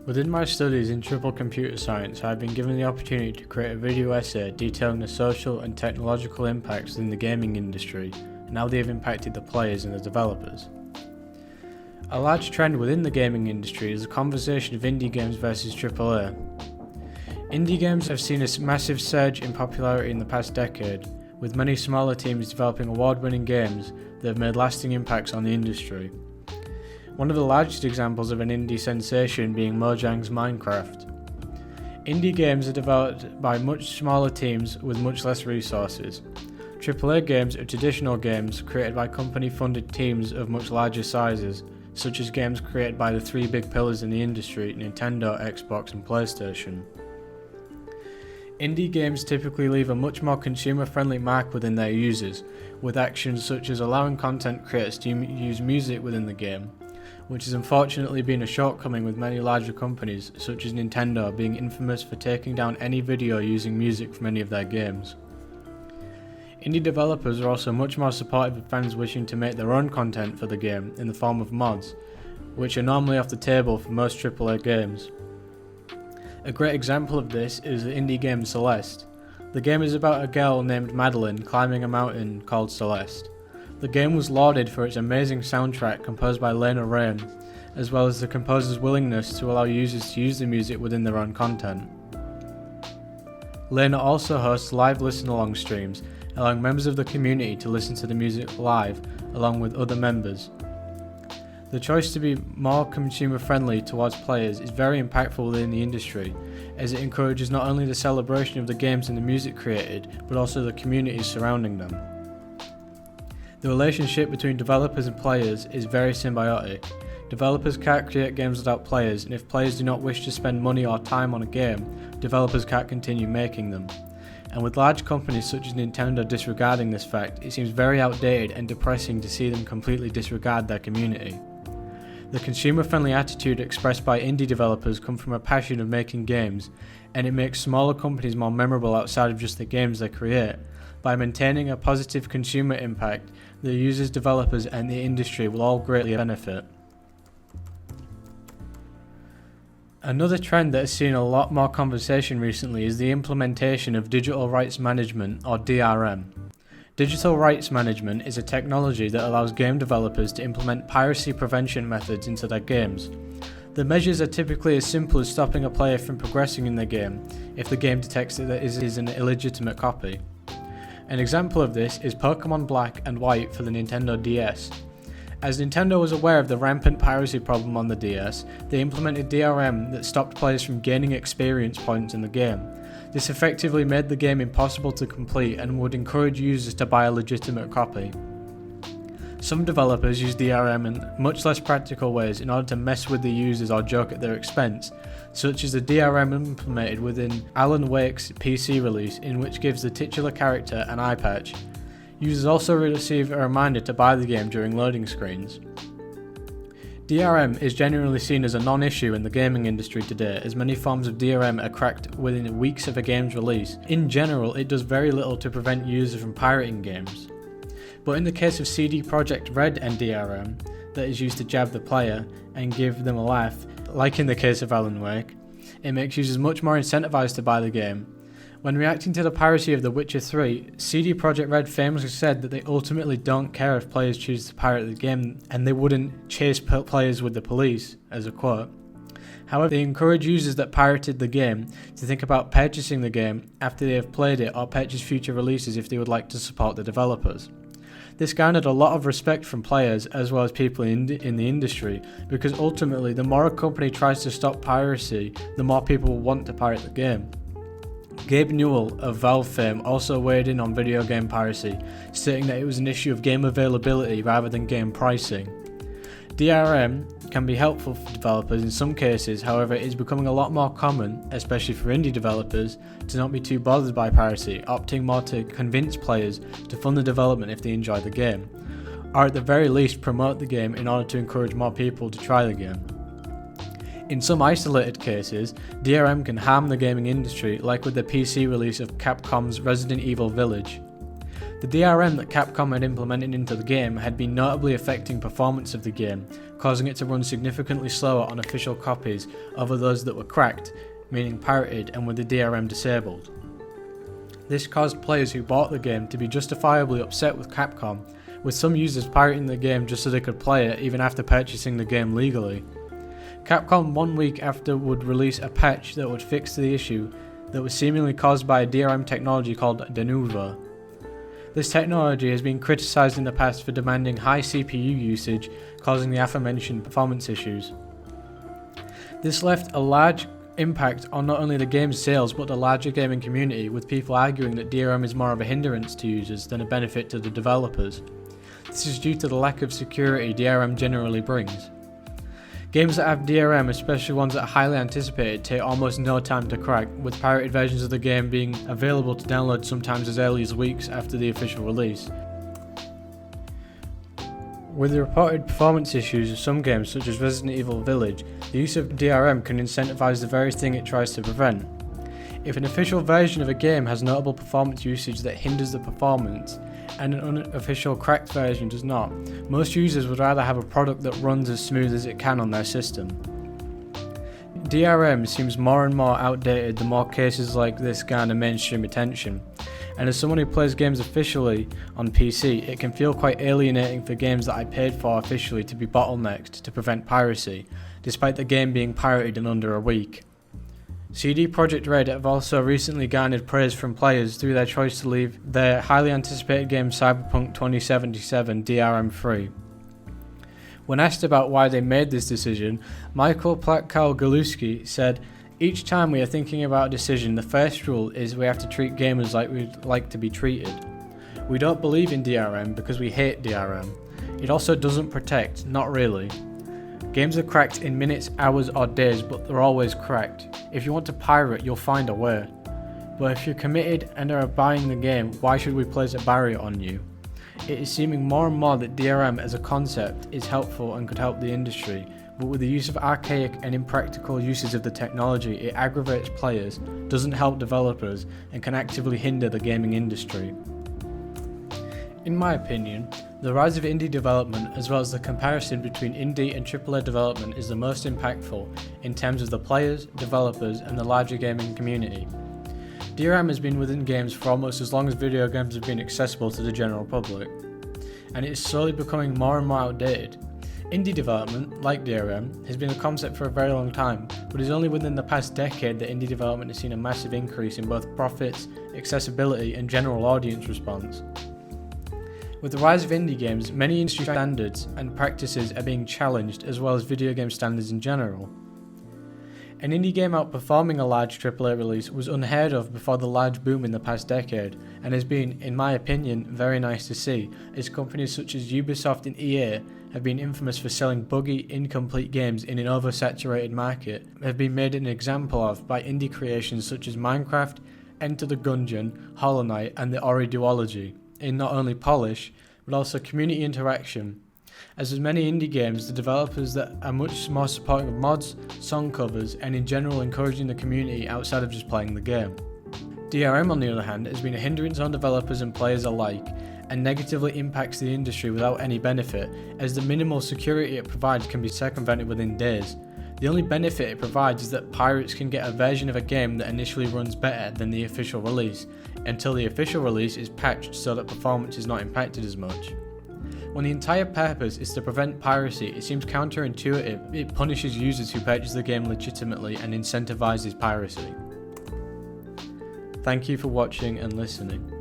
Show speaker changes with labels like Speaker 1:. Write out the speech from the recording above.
Speaker 1: Within my studies in triple computer science, I have been given the opportunity to create a video essay detailing the social and technological impacts within the gaming industry and how they have impacted the players and the developers. A large trend within the gaming industry is the conversation of indie games versus AAA. Indie games have seen a massive surge in popularity in the past decade, with many smaller teams developing award-winning games that have made lasting impacts on the industry. One of the largest examples of an indie sensation being Mojang's Minecraft. Indie games are developed by much smaller teams with much less resources. AAA games are traditional games created by company-funded teams of much larger sizes, such as games created by the three big pillars in the industry: Nintendo, Xbox, and PlayStation. Indie games typically leave a much more consumer-friendly mark within their users, with actions such as allowing content creators to use music within the game, which has unfortunately been a shortcoming with many larger companies, such as Nintendo being infamous for taking down any video using music from any of their games. Indie developers are also much more supportive of fans wishing to make their own content for the game in the form of mods, which are normally off the table for most AAA games. A great example of this is the indie game Celeste. The game is about a girl named Madeline climbing a mountain called Celeste. The game was lauded for its amazing soundtrack composed by Lena Raine, as well as the composer's willingness to allow users to use the music within their own content. Lena also hosts live listen-along streams, allowing members of the community to listen to the music live along with other members. The choice to be more consumer-friendly towards players is very impactful within the industry, as it encourages not only the celebration of the games and the music created, but also the communities surrounding them. The relationship between developers and players is very symbiotic. Developers can't create games without players, and if players do not wish to spend money or time on a game, developers can't continue making them. And with large companies such as Nintendo disregarding this fact, it seems very outdated and depressing to see them completely disregard their community. The consumer-friendly attitude expressed by indie developers come from a passion of making games, and it makes smaller companies more memorable outside of just the games they create. By maintaining a positive consumer impact, the users, developers, and the industry will all greatly benefit. Another trend that has seen a lot more conversation recently is the implementation of digital rights management, or DRM. Digital rights management is a technology that allows game developers to implement piracy prevention methods into their games. The measures are typically as simple as stopping a player from progressing in the game if the game detects that it is an illegitimate copy. An example of this is Pokémon Black and White for the Nintendo DS. As Nintendo was aware of the rampant piracy problem on the DS, they implemented DRM that stopped players from gaining experience points in the game. This effectively made the game impossible to complete and would encourage users to buy a legitimate copy. Some developers use DRM in much less practical ways in order to mess with the users or joke at their expense, such as the DRM implemented within Alan Wake's PC release, in which gives the titular character an eye patch. Users also receive a reminder to buy the game during loading screens. DRM is generally seen as a non-issue in the gaming industry today, as many forms of DRM are cracked within weeks of a game's release. In general, it does very little to prevent users from pirating games. But in the case of CD Projekt Red and DRM, that is used to jab the player and give them a laugh, like in the case of Alan Wake, it makes users much more incentivized to buy the game. When reacting to the piracy of The Witcher 3, CD Projekt Red famously said that they ultimately don't care if players choose to pirate the game, and they wouldn't chase players with the police, as a quote. However, they encourage users that pirated the game to think about purchasing the game after they have played it, or purchase future releases if they would like to support the developers. This garnered a lot of respect from players as well as people in the industry, because ultimately the more a company tries to stop piracy, the more people will want to pirate the game. Gabe Newell of Valve fame also weighed in on video game piracy, stating that it was an issue of game availability rather than game pricing. DRM can be helpful for developers in some cases, however it is becoming a lot more common, especially for indie developers, to not be too bothered by piracy, opting more to convince players to fund the development if they enjoy the game, or at the very least promote the game in order to encourage more people to try the game. In some isolated cases, DRM can harm the gaming industry, like with the PC release of Capcom's Resident Evil Village. The DRM that Capcom had implemented into the game had been notably affecting performance of the game, causing it to run significantly slower on official copies over those that were cracked, meaning pirated and with the DRM disabled. This caused players who bought the game to be justifiably upset with Capcom, with some users pirating the game just so they could play it even after purchasing the game legally. Capcom 1 week after would release a patch that would fix the issue that was seemingly caused by a DRM technology called Denuvo. This technology has been criticised in the past for demanding high CPU usage, causing the aforementioned performance issues. This left a large impact on not only the game's sales but the larger gaming community, with people arguing that DRM is more of a hindrance to users than a benefit to the developers. This is due to the lack of security DRM generally brings. Games that have DRM, especially ones that are highly anticipated, take almost no time to crack, with pirated versions of the game being available to download sometimes as early as weeks after the official release. With the reported performance issues of some games such as Resident Evil Village, the use of DRM can incentivize the very thing it tries to prevent. If an official version of a game has notable performance usage that hinders the performance, and an unofficial cracked version does not, most users would rather have a product that runs as smooth as it can on their system. DRM seems more and more outdated the more cases like this garner mainstream attention, and as someone who plays games officially on PC, it can feel quite alienating for games that I paid for officially to be bottlenecked to prevent piracy, despite the game being pirated in under a week. CD Projekt Red have also recently garnered praise from players through their choice to leave their highly anticipated game Cyberpunk 2077 DRM free. When asked about why they made this decision, Michael Plakal-Galuski said, "Each time we are thinking about a decision, the first rule is we have to treat gamers like we'd like to be treated. We don't believe in DRM because we hate DRM. It also doesn't protect, not really. Games are cracked in minutes, hours or days, but they're always cracked. If you want to pirate, you'll find a way. But if you're committed and are buying the game, why should we place a barrier on you? It is seeming more and more that DRM as a concept is helpful and could help the industry, but with the use of archaic and impractical uses of the technology, it aggravates players, doesn't help developers, and can actively hinder the gaming industry." In my opinion, the rise of indie development as well as the comparison between indie and AAA development is the most impactful in terms of the players, developers and the larger gaming community. DRM has been within games for almost as long as video games have been accessible to the general public, and it is slowly becoming more and more outdated. Indie development, like DRM, has been a concept for a very long time, but it is only within the past decade that indie development has seen a massive increase in both profits, accessibility and general audience response. With the rise of indie games, many industry standards and practices are being challenged, as well as video game standards in general. An indie game outperforming a large AAA release was unheard of before the large boom in the past decade, and has been, in my opinion, very nice to see, as companies such as Ubisoft and EA have been infamous for selling buggy, incomplete games in an oversaturated market, have been made an example of by indie creations such as Minecraft, Enter the Gungeon, Hollow Knight and the Ori duology, in not only polish, but also community interaction. As with many indie games, the developers that are much more supporting of mods, song covers, and in general encouraging the community outside of just playing the game. DRM, on the other hand, has been a hindrance on developers and players alike, and negatively impacts the industry without any benefit, as the minimal security it provides can be circumvented within days. The only benefit it provides is that pirates can get a version of a game that initially runs better than the official release, until the official release is patched so that performance is not impacted as much. When the entire purpose is to prevent piracy, it seems counterintuitive. It punishes users who purchase the game legitimately and incentivizes piracy. Thank you for watching and listening.